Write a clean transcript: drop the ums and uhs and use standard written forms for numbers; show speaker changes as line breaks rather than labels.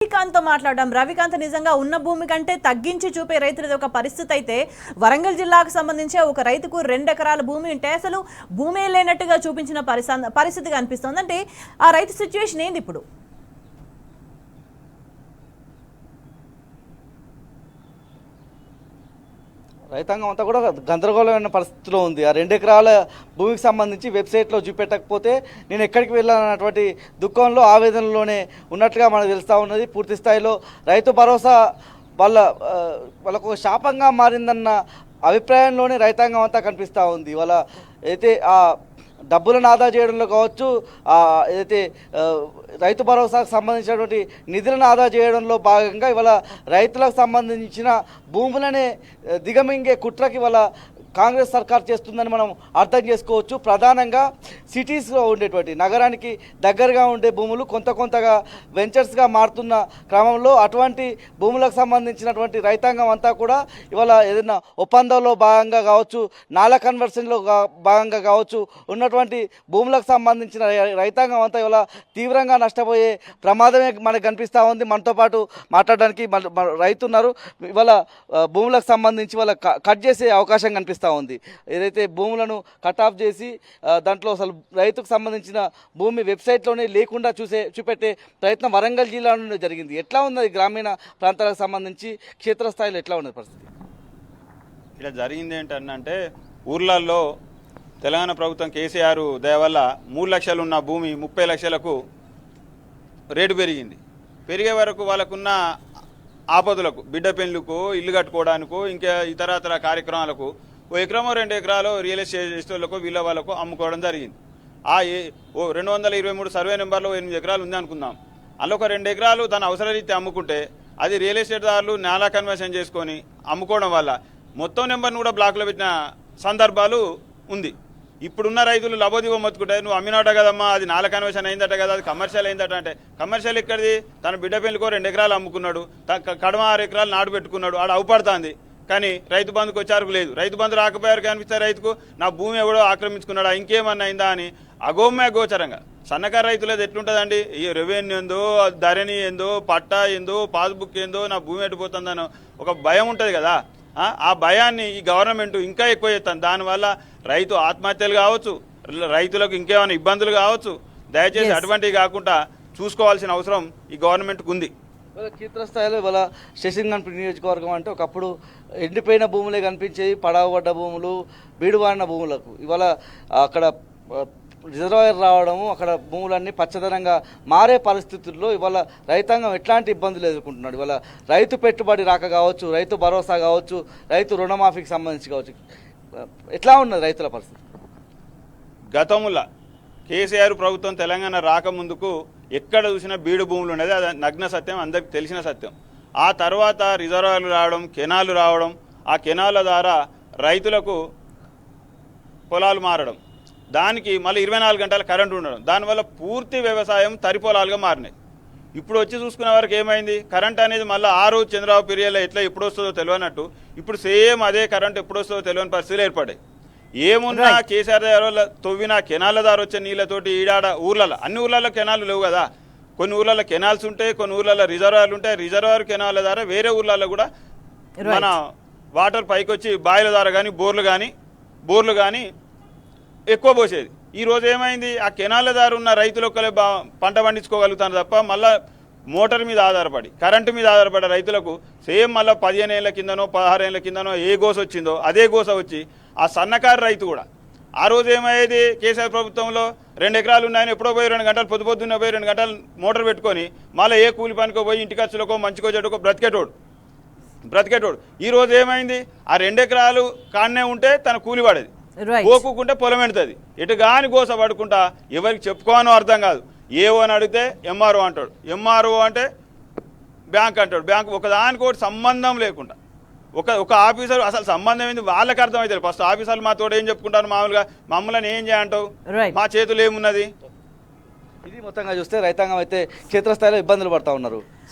రవికాంత్తో మాట్లాడడం. రవికాంత్ నిజంగా ఉన్న భూమి కంటే తగ్గించి చూపే రైతులది ఒక పరిస్థితి అయితే వరంగల్ జిల్లాకు సంబంధించి ఒక రైతుకు 2 ఎకరాల భూమి ఉంటే అసలు భూమి లేనట్టుగా చూపించిన పరిస్థితిగా అనిపిస్తుంది. అంటే ఆ రైతు సిచ్యువేషన్ ఏంది ఇప్పుడు?
రైతాంగం అంతా కూడా గందరగోళమైన పరిస్థితిలో ఉంది. ఆ 2 ఎకరాల భూమికి సంబంధించి వెబ్సైట్లో చూపెట్టకపోతే నేను ఎక్కడికి వెళ్ళాలన్నటువంటి దుఃఖంలో ఆవేదనలోనే ఉన్నట్లుగా మనకు తెలుస్తూ ఉన్నది. పూర్తి స్థాయిలో రైతు భరోసా వాళ్ళకు శాపంగా మారిందన్న అభిప్రాయంలోనే రైతాంగం అంతా కనిపిస్తూ ఉంది. వాళ్ళ అయితే ఆ డబ్బులను ఆదా చేయడంలో కావచ్చు, ఏదైతే రైతు భరోసాకు సంబంధించినటువంటి నిధులను ఆదా చేయడంలో భాగంగా ఇవాళ రైతులకు సంబంధించిన భూములనే దిగమింగే కుట్రకి ఇవాళ కాంగ్రెస్ సర్కార్ చేస్తుందని మనం అర్థం చేసుకోవచ్చు. ప్రధానంగా సిటీస్లో ఉండేటువంటి నగరానికి దగ్గరగా ఉండే భూములు కొంతగా వెంచర్స్గా మారుతున్న క్రమంలో అటువంటి భూములకు సంబంధించినటువంటి రైతాంగం అంతా కూడా ఇవాళ ఏదైనా ఒప్పందంలో భాగంగా కావచ్చు, నాలా కన్వర్షన్లో భాగంగా కావచ్చు ఉన్నటువంటి భూములకు సంబంధించిన రైతాంగం అంతా ఇవాళ తీవ్రంగా నష్టపోయే ప్రమాదమే మనకు కనిపిస్తూ ఉంది. మనతో పాటు మాట్లాడడానికి రైతు ఉన్నారు. ఇవాళ భూములకు సంబంధించి వాళ్ళ కట్ చేసే అవకాశం కనిపిస్తుంది ఉంది. ఏదైతే భూములను కట్ ఆఫ్ చేసి దాంట్లో అసలు రైతుకు సంబంధించిన భూమి వెబ్సైట్లోనే లేకుండా చూపెట్టే ప్రయత్నం వరంగల్ జిల్లాలోనే జరిగింది. ఎట్లా ఉన్నది గ్రామీణ ప్రాంతాలకు సంబంధించి క్షేత్రస్థాయిలో ఎట్లా ఉన్నది పరిస్థితి?
ఇలా జరిగింది ఏంటంటే ఊర్లలో తెలంగాణ ప్రభుత్వం కేసీఆర్ దయ వల్ల 3 లక్షలు ఉన్న భూమి 30 లక్షలకు రేటు పెరిగింది. పెరిగే వరకు వాళ్ళకున్న ఆపదలకు, బిడ్డ పెళ్లికో, ఇల్లు కట్టుకోవడానికో, ఇంకా ఇతరతర కార్యక్రమాలకు 1 ఎకరమో 2 ఎకరాలు రియల్ ఎస్టేట్లకు వీళ్ళ వాళ్ళకు అమ్ముకోవడం జరిగింది. 223 సర్వే నెంబర్లో 8 ఎకరాలు ఉంది అనుకుందాం. అందులో ఒక 2 ఎకరాలు తన అవసరరీత్యా అమ్ముకుంటే అది రియల్ ఎస్టేట్ దారులు నాలా కన్వర్షన్ చేసుకొని అమ్ముకోవడం వల్ల మొత్తం నెంబర్ను కూడా బ్లాక్లో పెట్టిన సందర్భాలు ఉంది. ఇప్పుడున్న రైతులు లబోదిబో మొత్తుకుంటే నువ్వు అమ్మినట కదమ్మా, అది నాల కన్వర్షన్ అయిందట కదా, అది కమర్షియల్ అయిందట. అంటే కమర్షియల్ ఎక్కడిది? తన బిడ్డ పెళ్లికో 2 ఎకరాలు అమ్ముకున్నాడు, కడమ 6 ఎకరాలు నాటు పెట్టుకున్నాడు, ఆడ అవుపడుతుంది. కానీ రైతు బంధుకు వచ్చారు లేదు. రైతు బంధు రాకపోయారు కనిపిస్తే రైతుకు నా భూమి ఎవడో ఆక్రమించుకున్నాడా, ఇంకేమన్నా అయిందా అని అగోచరంగా సన్నకారు రైతులది ఎట్లుంటుందండి? ఈ రెవెన్యూ ఏందో, ధరణి ఏందో, పట్టా ఏందో, పాస్బుక్ ఏందో, నా భూమి ఎట్టుపోతుందని ఒక భయం ఉంటుంది కదా. ఆ భయాన్ని ఈ గవర్నమెంట్ ఇంకా ఎక్కువ చేస్తాను. దానివల్ల రైతు ఆత్మహత్యలు కావచ్చు, రైతులకు ఇంకేమైనా ఇబ్బందులు కావచ్చు. దయచేసి అటువంటివి కాకుండా చూసుకోవాల్సిన అవసరం ఈ గవర్నమెంట్కి ఉంది.
క్షేత్రస్థాయిలో ఇవాళ శశింగన్పూర్ నియోజకవర్గం అంటే ఒకప్పుడు ఎండిపోయిన భూములే కనిపించేవి, పడవబడ్డ భూములు, బీడువాడిన భూములకు ఇవాళ అక్కడ రిజర్వాయర్ రావడము, అక్కడ భూములన్నీ పచ్చదనంగా మారే పరిస్థితుల్లో ఇవాళ రైతాంగం ఎట్లాంటి ఇబ్బందులు ఎదుర్కొంటున్నాడు. ఇవాళ రైతు పెట్టుబడి రాక కావచ్చు, రైతు భరోసా కావచ్చు, రైతు రుణమాఫీకి సంబంధించి కావచ్చు, ఎట్లా ఉన్నది రైతుల పరిస్థితి?
గతంలో కేసీఆర్ ప్రభుత్వం తెలంగాణ రాకముందుకు ఎక్కడ చూసినా బీడు భూములు ఉండేది. అది నగ్న సత్యం, అందరికి తెలిసిన సత్యం. ఆ తర్వాత రిజర్వాయర్లు రావడం, కెనాలు రావడం, ఆ కెనాల ద్వారా రైతులకు పొలాలు మారడం, దానికి మళ్ళీ 24 గంటల కరెంటు ఉండడం, దానివల్ల పూర్తి వ్యవసాయం తరి పొలాలుగా మారినాయి. ఇప్పుడు వచ్చి చూసుకునే వరకు ఏమైంది? కరెంట్ అనేది మళ్ళీ ఆ రోజు చంద్రబాబు పీరియడ్లో ఎట్లా ఎప్పుడు వస్తుందో తెలియనట్టు ఇప్పుడు సేమ్ అదే కరెంట్ ఎప్పుడు వస్తుందో తెలియని పరిస్థితులు ఏర్పడ్డాయి. ఏమున్నా కేసీఆర్ వల్ల తవ్విన కెనాల ద్వారా వచ్చే నీళ్ళతోటి ఈడాడ ఊర్లలో, అన్ని ఊర్లలో కెనాలు లేవు కదా. కొన్ని ఊర్లలో కెనాల్స్ ఉంటాయి, కొన్ని ఊర్లలో రిజర్వాయర్లు ఉంటాయి. రిజర్వాయర్ కెనాల ద్వారా వేరే ఊర్లలో కూడా మన వాటర్ పైకి వచ్చి బాయిల ద్వారా కానీ బోర్లు కానీ ఎక్కువ పోసేది. ఈరోజు ఏమైంది? ఆ కెనాల దారి ఉన్న రైతులు ఒక్కలే పంట పండించుకోగలుగుతారు తప్ప మళ్ళీ మోటార్ మీద ఆధారపడి, కరెంటు మీద ఆధారపడే రైతులకు సేమ్ మళ్ళీ 15 ఏళ్ళ కిందనో 16 ఏళ్ళ కిందనో ఏ గోస వచ్చిందో అదే గోస వచ్చి ఆ సన్నకారు రైతు కూడా ఆ రోజు ఏమయ్యేది? కేసీఆర్ ప్రభుత్వంలో 2 ఎకరాలు ఉన్నాయని ఎప్పుడో పోయి 2 గంటలు పొద్దున్నే పోయి 2 గంటలు మోటార్ పెట్టుకొని మళ్ళీ ఏ కూలి పనికో పోయి ఇంటి ఖర్చులకో మంచికో చెడుకో బ్రతికేటోడు. ఈరోజు ఏమైంది? ఆ 2 ఎకరాలు కాడనే ఉంటే తన కూలి పడేది, పోకుంటే పొలం ఎండుతుంది. ఎటు కాని గోస పడుకుంటా ఎవరికి చెప్పుకోనో అర్థం కాదు. ఏఓ అని అడిగితే ఎంఆర్ఓ అంటాడు, ఎంఆర్ఓ అంటే బ్యాంక్ అంటాడు, బ్యాంక్ ఒకదానికోటి సంబంధం లేకుండా ఒక ఆఫీసర్ అసలు సంబంధం ఏంది వాళ్ళకి అర్థమవుతుంది. ఫస్ట్ ఆఫీసర్లు మా తోడు ఏం చెప్పుకుంటారు మామూలుగా, మమ్మల్ని ఏం చేయంటావు, మా చేతులు ఏమున్నది?
ఇది మొత్తంగా చూస్తే రైతాంగం అయితే క్షేత్రస్థాయిలో ఇబ్బందులు పడతా ఉన్నారు.